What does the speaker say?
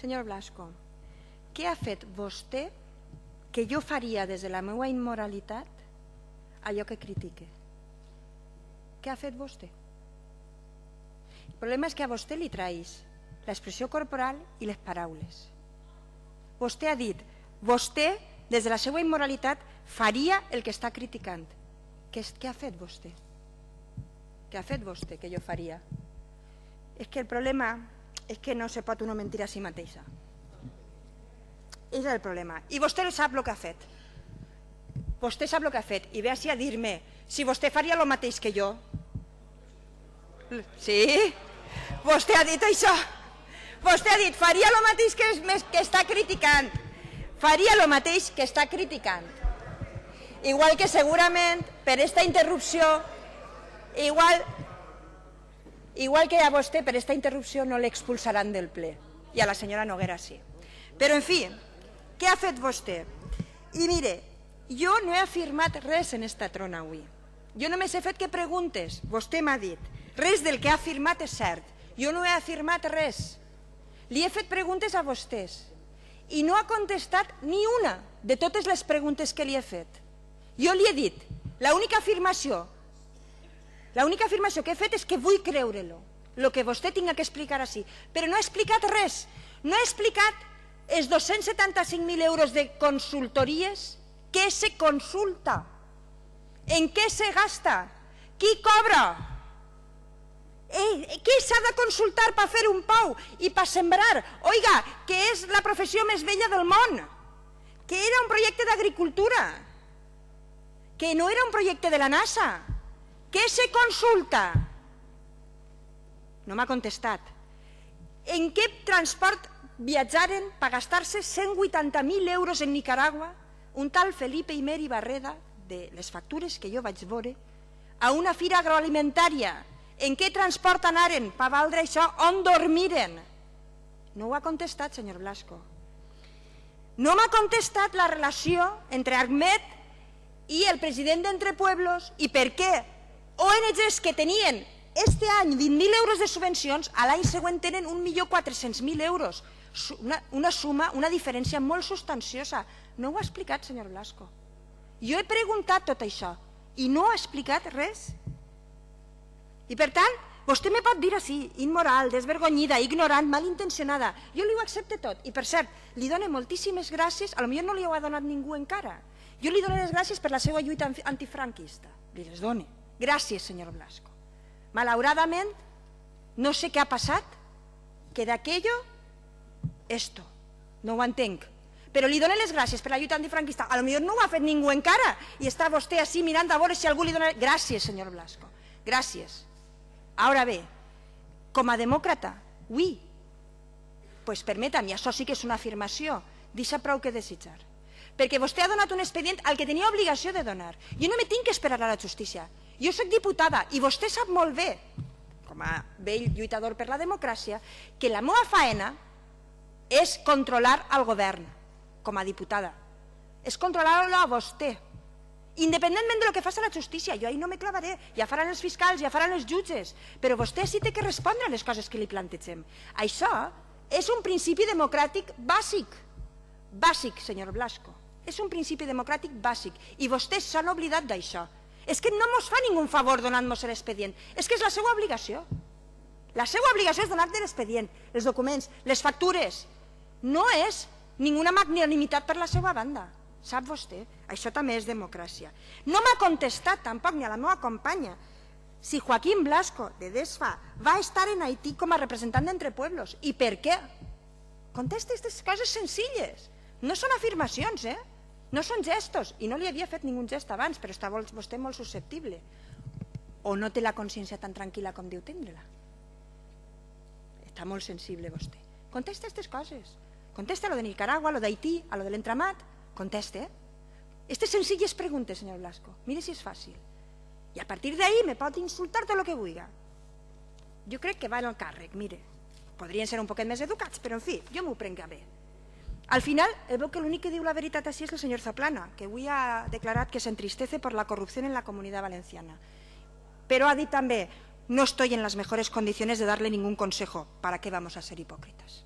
Senyor Blasco, què ha fet vostè que jo faria des de la meva immoralitat allò que critique? Què ha fet vostè? El problema és que a vostè li traeix l'expressió corporal i les paraules. Vostè ha dit, vostè, des de la seva immoralitat, faria el que està criticant. Què ha fet vostè? Què ha fet vostè que jo faria? És que el problema és que no se pot uno mentir a si mateixa. És el problema. I vostè sap el que ha fet. Vostè sap el que ha fet. I ve així a dir-me si vostè faria el mateix que jo. Sí? Vostè ha dit això. Vostè ha dit, faria el mateix que està criticant. Faria el mateix que està criticant. Igual que segurament per esta interrupció, igual que a vostè per esta interrupció no l'expulsaran del ple. I a la senyora Noguera sí. Però en fi, què ha fet vostè? I mire, jo no he afirmat res en esta trona avui. Jo només he fet que preguntes. Vostè m'ha dit. Res del que ha afirmat és cert. Jo no he afirmat res. Li he fet preguntes a vostès i no ha contestat ni una de totes les preguntes que li he fet. Jo li he dit, l'única afirmació que he fet és que vull creure-lo, el que vostè tinga que explicar així, però no ha explicat res. No ha explicat els 275.000 euros de consultories, què se consulta, en què se gasta, qui cobra, què s'ha de consultar per fer un pou i per sembrar? Oiga, que és la professió més vella del món, que era un projecte d'agricultura, que no era un projecte de la NASA. Què se consulta? No m'ha contestat. En què transport viatjaren per gastar-se 180.000 euros en Nicaragua un tal Felipe Imer i Barreda, de les factures que jo vaig veure, a una fira agroalimentària? En què transport anaren per valdre això? On dormiren? No ho ha contestat, senyor Blasco. No m'ha contestat la relació entre Ahmed i el president d'Entre Pueblos i per què ONGs que tenien este any 20.000 euros de subvencions, a l'any següent tenen 1.400.000 euros. Una suma, una diferència molt substanciosa. No ho ha explicat, senyor Blasco. Jo he preguntat tot això i no ha explicat res. I per tant, vostè me pot dir així, immoral, desvergonyida, ignorant, malintencionada. Jo li ho accepte tot. I per cert, li dono moltíssimes gràcies, potser no li ho ha donat ningú encara. Jo li dono les gràcies per la seva lluita antifranquista. Li les dono. Gràcies, senyor Blasco. Malauradament, no sé què ha passat, que d'aquello, esto. No ho entenc. Però li dono les gràcies per la lluita antifranquista. Potser no ho ha fet ningú encara i està vostè així mirant a veure si algú li dona... Gràcies, senyor Blasco. Gràcies. Ara bé, com a demòcrata, oui, doncs permetem, i això sí que és una afirmació, deixa prou que desitjar. Perquè vostè ha donat un expedient al que tenia obligació de donar. Jo no me tinc que esperar a la justícia. Jo soc diputada i vostè sap molt bé, com a vell lluitador per la democràcia, que la meva faena és controlar el govern, com a diputada. És controlar-lo a vostè. Independentment del que faci la justícia, jo ahir no me clavaré, ja faran els fiscals, ja faran els jutges, però vostè sí té que respondre a les coses que li plantegem. Això és un principi democràtic bàsic, senyor Blasco, és un principi democràtic bàsic, i vostès s'han oblidat d'això. És que no ens fa ningú favor donant-nos l'expedient, és que és la seva obligació. La seva obligació és donar-te l'expedient, els documents, les factures. No és ninguna magnanimitat per la seva banda. Sap vostè? Això també és democràcia. No m'ha contestat tampoc ni a la meva companya si Joaquín Blasco, de DESFA, va estar en Haití com a representant d'Entre Pueblos. I per què? Contesta aquestes coses senzilles. No són afirmacions, no són gestos. I no li havia fet ningú gest abans, però està vostè molt susceptible. O no té la consciència tan tranquil·la com diu tindre-la. Està molt sensible vostè. Contesta aquestes coses. Contesta lo de Nicaragua, lo d'Haití, a lo de l'entramat. Conteste. Aquestes senzilles preguntes, senyor Blasco. Mire si és fàcil. I a partir d'ahí me pot insultar tot el que vulgui. Jo crec que va en el càrrec, mire. Podrien ser un poquet més educats, però en fi, jo m'ho prenc bé. Al final, veu que l'únic que diu la veritat així és el senyor Zaplana, que avui ha declarat que s'entristece per la corrupció en la Comunitat Valenciana. Però ha dit també, no estoy en las mejores condiciones de darle ningún consejo, ¿para qué vamos a ser hipócritas?